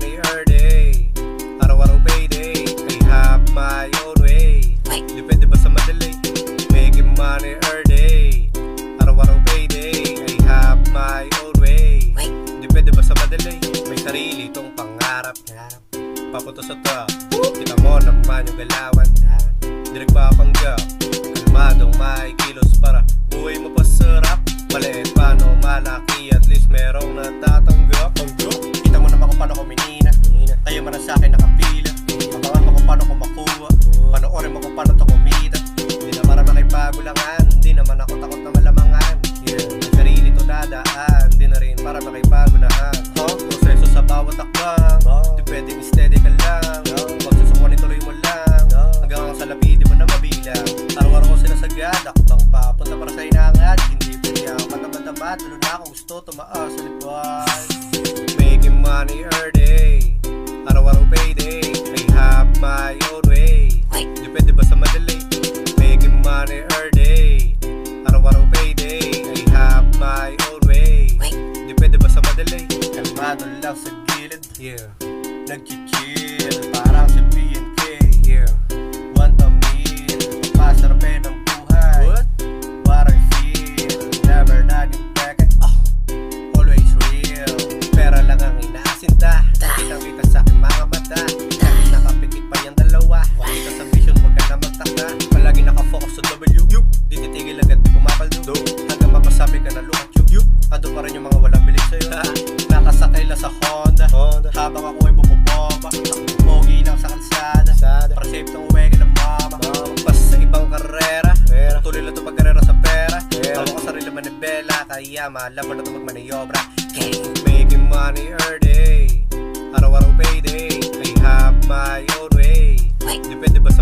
money every day. Araw-araw payday, I have my own way. Depende ba sa madali? Making money every day. Araw-araw payday, I have my own way. Depende ba sa madali? May sarili itong pangarap. Papunta sa top, kita mo naman yung galawan. Di nagpapanggap, kalmadong may kilos para buhay mo pasarap. Maliit pa no malaki, at least merong natatanggap. Kita mo naman kung paano kuminina, tayo man ang sa'kin nakapila. Abangan mo kung paano ko makuha, panoorin mo kung paano to kumita. Hindi na para makipagbulangan, hindi naman ako takot na malamangan. May sarili to dadaan, di na rin para makipagbunahan. Proseso sa bawat akbang, di pwedeng steady ka lang. Pagsusukuan ituloy mo lang, hanggang sa lapid di mo na mabilang. Araw-araw ko sinasagad, akbang papunta para sa inangad. Hindi pwede ako matamad-tamad, lalo na ako gusto tumaas sa lipas. Making money every day, araw-araw payday, I have my own way. Depende ba sa madali? Making money every day, araw-araw payday, I have my own way. Depende ba sa madali? Kalmado lang sa gilid, nag-chill, parang si BNK. Want a meal, papasarapin ang buhay. What I feel, never naging peke, always real. Pera lang ang inaasinta, kitang-kita sa aking mga mata. Nakapikit pa yung dalawa, kita sa vision, huwag ka na magtaka. Palagi nakafocus sa W, di titigil agad, di pumapaldo. Hanggang mapasabi ka na look at you, ando pa rin yung mga walang bilig sa'yo. Nakasakay lang sa Honda, habang ako ay bumubomba. Pogi lang sa kalsada, para safe tong uwi ka ng mama. Pas sa ibang karera, tuloy lang ito pagkarera sa pera. Tawa ko sarili manibela, kaya malaban na ito magmaniobra. Making money every day, araw-araw payday, I have my own way. Depende ba sa